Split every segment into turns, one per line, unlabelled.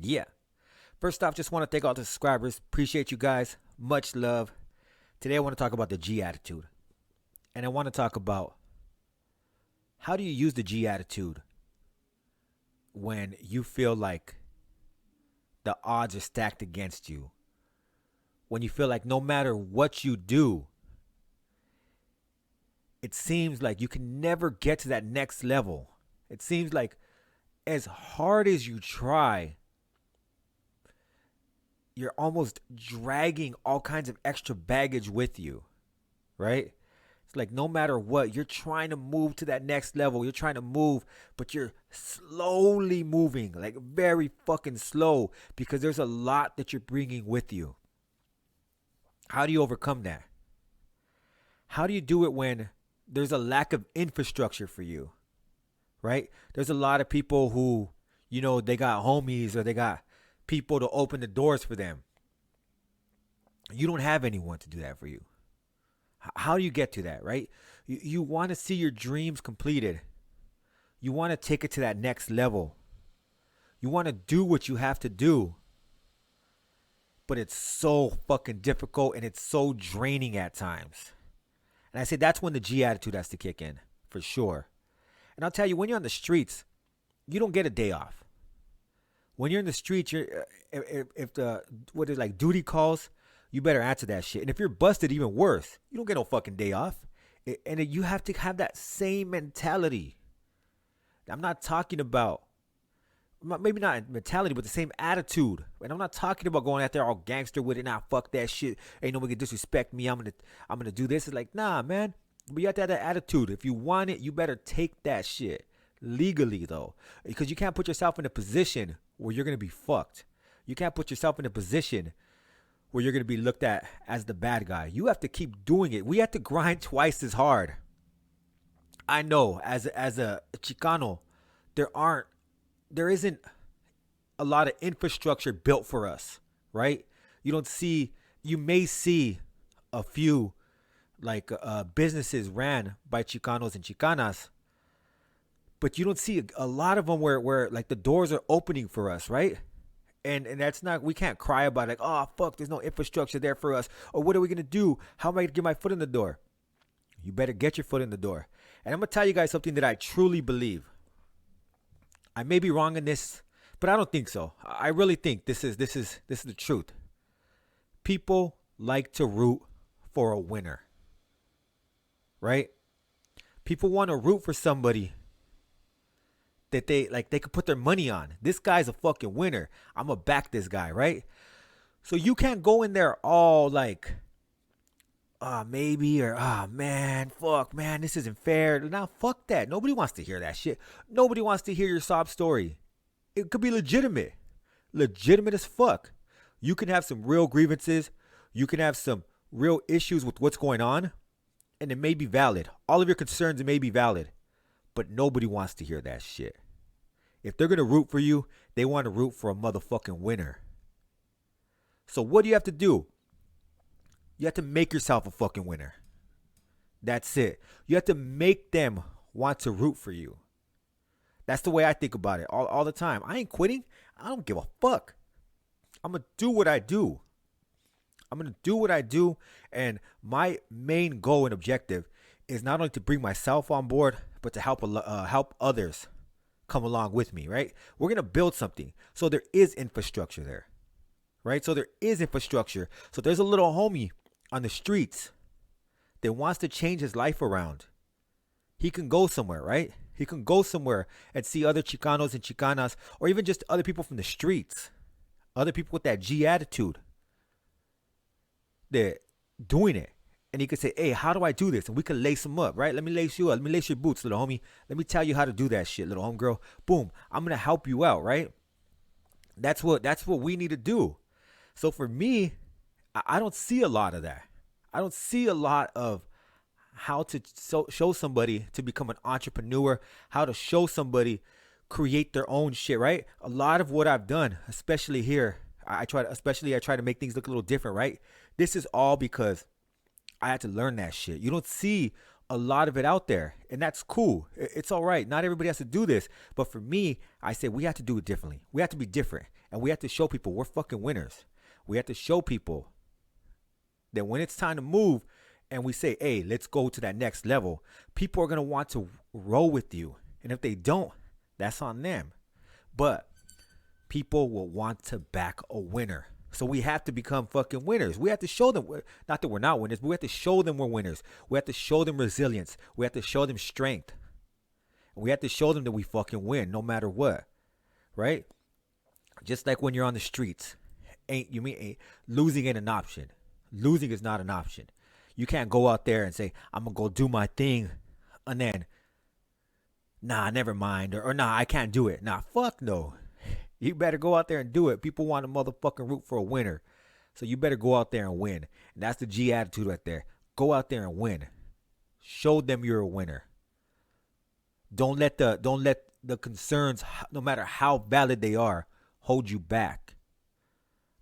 Yeah. First off, just want to thank all the subscribers. Appreciate you guys. Much love. Today I want to talk about the G attitude. And I want to talk about how do you use the G attitude when you feel like the odds are stacked against you. When you feel like no matter what you do, it seems like you can never get to that next level. It seems like as hard as you try, you're almost dragging all kinds of extra baggage with you, right? It's like no matter what, you're trying to move to that next level. You're trying to move, but you're slowly moving, like very fucking slow, because there's a lot that you're bringing with you. How do you overcome that? How do you do it when there's a lack of infrastructure for you, right? There's a lot of people who, they got homies or they got people to open the doors for them. You don't have anyone to do that for you. How do you get to that, right? You want to see your dreams completed. You want to take it to that next level. You want to do what you have to do. But it's so fucking difficult and it's so draining at times. And I say that's when the G attitude has to kick in, for sure. And I'll tell you, when you're on the streets, you don't get a day off. When you're in the streets, if the duty calls, you better answer that shit. And if you're busted, even worse, you don't get no fucking day off. And you have to have that same mentality. I'm not talking about, maybe not mentality, but the same attitude. And I'm not talking about going out there all gangster with it. Nah, fuck that shit. Ain't nobody can disrespect me. I'm gonna do this. It's like, nah, man. But you have to have that attitude. If you want it, you better take that shit. Legally, though. Because you can't put yourself in a position where you're gonna be fucked. You can't put yourself in a position where you're going to be looked at as the bad guy. You have to keep doing it. We have to grind twice as hard. I know, as a Chicano, there isn't a lot of infrastructure built for us, right? You may see a few businesses ran by Chicanos and Chicanas, but you don't see a lot of them where like the doors are opening for us, right? And that's not, we can't cry about it, like, oh, fuck, there's no infrastructure there for us. Or what are we going to do? How am I going to get my foot in the door? You better get your foot in the door. And I'm going to tell you guys something that I truly believe. I may be wrong in this, but I don't think so. I really think this is the truth. People like to root for a winner, right? People want to root for somebody that they could put their money on. This guy's a fucking winner. I'm gonna back this guy, right? So you can't go in there all like, maybe, or man, fuck, man, this isn't fair. Now, fuck that. Nobody wants to hear that shit. Nobody wants to hear your sob story. It could be legitimate as fuck. You can have some real grievances. You can have some real issues with what's going on, and it may be valid. All of your concerns may be valid. But nobody wants to hear that shit. If they're going to root for you, they want to root for a motherfucking winner. So what do you have to do? You have to make yourself a fucking winner. That's it. You have to make them want to root for you. That's the way I think about it all the time. I ain't quitting. I don't give a fuck. I'm going to do what I do. And my main goal and objective is not only to bring myself on board, but to help others come along with me, right? We're going to build something. So there is infrastructure there, right? So there is infrastructure. So there's a little homie on the streets that wants to change his life around. He can go somewhere, right? He can go somewhere and see other Chicanos and Chicanas, or even just other people from the streets, other people with that G attitude. They're doing it. And he could say, hey, how do I do this? And we could lace him up, right? Let me lace you up. Let me lace your boots, little homie. Let me tell you how to do that shit, little homegirl. Boom. I'm going to help you out, right? That's what we need to do. So for me, I don't see a lot of that. I don't see a lot of how to show somebody to become an entrepreneur, how to show somebody create their own shit, right? A lot of what I've done, especially here, I try to make things look a little different, right? This is all because I had to learn that shit. You don't see a lot of it out there, and that's cool. It's all right. Not everybody has to do this, but for me, I say we have to do it differently. We have to be different, and we have to show people we're fucking winners. We have to show people that when it's time to move, and we say, "Hey, let's go to that next level," people are gonna want to roll with you, and if they don't, that's on them. But people will want to back a winner. So we have to become fucking winners. We have to show them, not that we're not winners, but we have to show them we're winners. We have to show them resilience. We have to show them strength. And we have to show them that we fucking win no matter what. Right? Just like when you're on the streets. Losing ain't an option. Losing is not an option. You can't go out there and say, I'm going to go do my thing. And then, nah, never mind. Or nah, I can't do it. Nah, fuck no. You better go out there and do it. People want to motherfucking root for a winner. So you better go out there and win. And that's the G attitude right there. Go out there and win. Show them you're a winner. Don't let the concerns, no matter how valid they are, hold you back.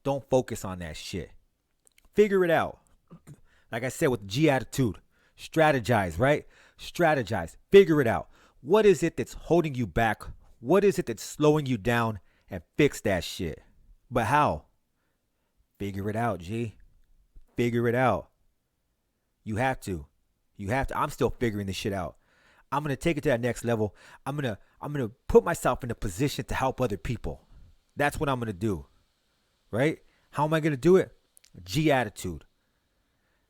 Don't focus on that shit. Figure it out. Like I said, with the G attitude, strategize, right? Strategize. Figure it out. What is it that's holding you back? What is it that's slowing you down? And fix that shit. But how? Figure it out, G. Figure it out. You have to. You have to. I'm still figuring this shit out. I'm gonna take it to that next level. I'm gonna put myself in a position to help other people. That's what I'm gonna do. Right? How am I gonna do it? G attitude.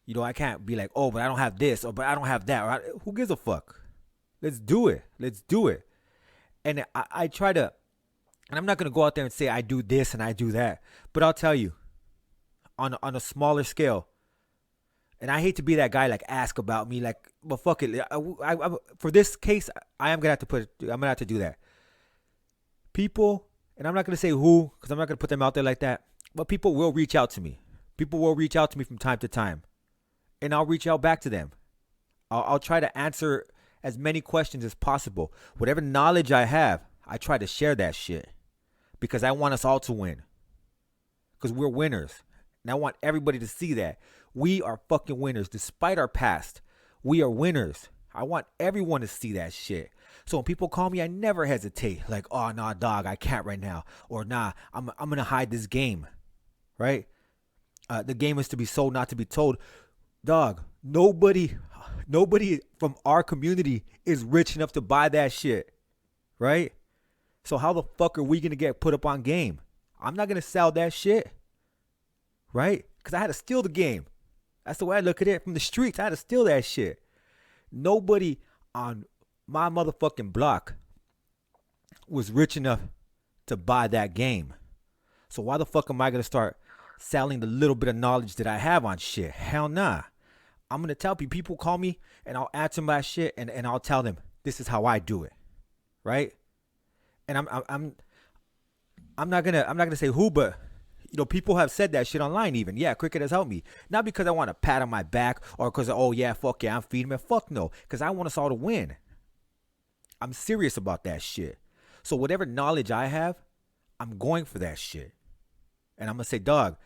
You know, I can't be like, oh, but I don't have this, or but I don't have that. Or who gives a fuck? Let's do it. Let's do it. And I try to. And I'm not going to go out there and say I do this and I do that. But I'll tell you, on a smaller scale, and I hate to be that guy like ask about me, like, but fuck it. For this case, I'm going to have to do that. People, and I'm not going to say who, because I'm not going to put them out there like that, but people will reach out to me. People will reach out to me from time to time. And I'll reach out back to them. I'll try to answer as many questions as possible. Whatever knowledge I have, I try to share that shit. Because I want us all to win. Because we're winners. And I want everybody to see that. We are fucking winners. Despite our past, we are winners. I want everyone to see that shit. So when people call me, I never hesitate. Like, oh, nah, dog, I can't right now. Or, nah, I'm going to hide this game. Right? The game is to be sold, not to be told. Dog, nobody from our community is rich enough to buy that shit. Right? So how the fuck are we going to get put up on game? I'm not going to sell that shit. Right? Because I had to steal the game. That's the way I look at it. From the streets, I had to steal that shit. Nobody on my motherfucking block was rich enough to buy that game. So why the fuck am I going to start selling the little bit of knowledge that I have on shit? Hell nah. I'm going to tell people call me and I'll answer my shit and I'll tell them this is how I do it. Right? And I'm not gonna say who, but you know, people have said that shit online even. Yeah, cricket has helped me. Not because I want a pat on my back or because, oh yeah, fuck yeah, I'm feeding them. Fuck no. Because I want us all to win. I'm serious about that shit. So whatever knowledge I have, I'm going for that shit. And I'm gonna say, dog,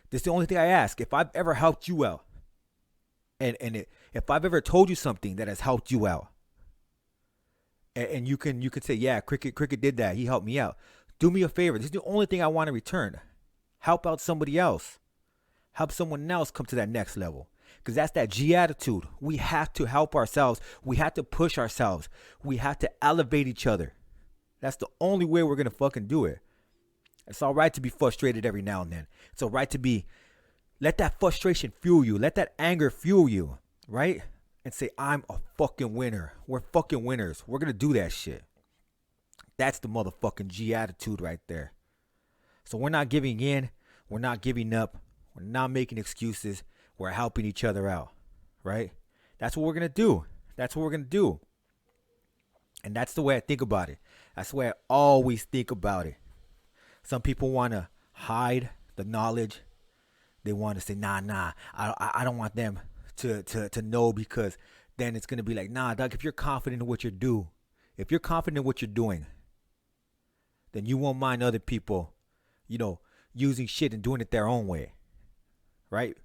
this is the only thing I ask. If I've ever helped you out, if I've ever told you something that has helped you out, and you can say, yeah, cricket did that. He helped me out. Do me a favor. This is the only thing I want to return. Help out somebody else. Help someone else come to that next level. Because that's that G attitude. We have to help ourselves. We have to push ourselves. We have to elevate each other. That's the only way we're going to fucking do it. It's all right to be frustrated every now and then. It's all right to let that frustration fuel you. Let that anger fuel you. Right? And say, I'm a fucking winner. We're fucking winners. We're going to do that shit. That's the motherfucking G attitude right there. So we're not giving in. We're not giving up. We're not making excuses. We're helping each other out. Right? That's what we're going to do. That's what we're going to do. And that's the way I think about it. That's the way I always think about it. Some people want to hide the knowledge. They want to say, nah, I don't want them to know, because then it's going to be like, nah, dog, if you're confident in what you do, if you're confident in what you're doing, then you won't mind other people, using shit and doing it their own way. Right?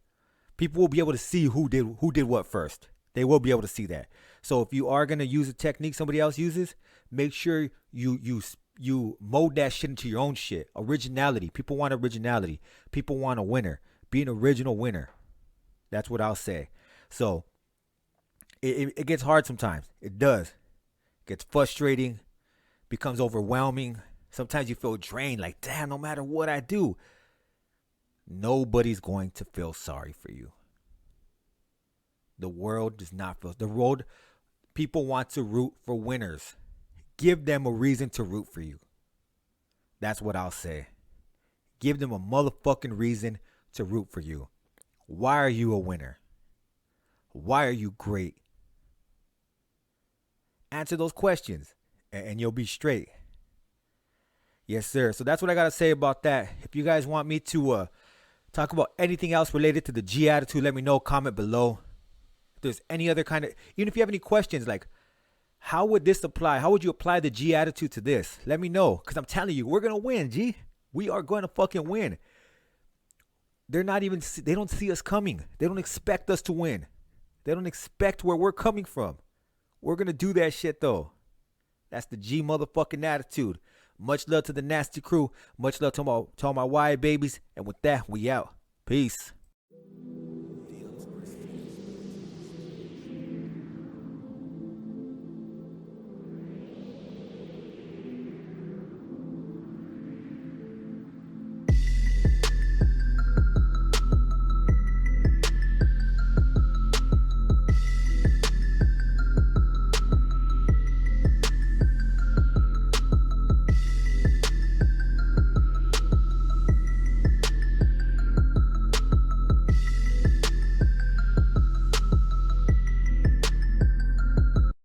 People will be able to see who did what first. They will be able to see that. So if you are gonna use a technique somebody else uses, make sure you mold that shit into your own shit. Originality. People want originality. People want a winner. Be an original winner. That's what I'll say. So it gets hard sometimes. It does. It gets frustrating. Becomes overwhelming. Sometimes you feel drained. Like, damn, no matter what I do, nobody's going to feel sorry for you. The world does not feel. The world, people want to root for winners. Give them a reason to root for you. That's what I'll say. Give them a motherfucking reason to root for you. Why are you a winner? Why are you great? Answer those questions and you'll be straight. Yes, sir. So that's what I got to say about that. If you guys want me to talk about anything else related to the G attitude, let me know. Comment below. If there's any other kind of, even if you have any questions, like, how would this apply? How would you apply the G attitude to this? Let me know. Because I'm telling you, we're going to win, G. We are going to fucking win. They don't see us coming. They don't expect us to win. They don't expect where we're coming from. We're going to do that shit, though. That's the G motherfucking attitude. Much love to the nasty crew. Much love to all my Y babies. And with that, we out. Peace.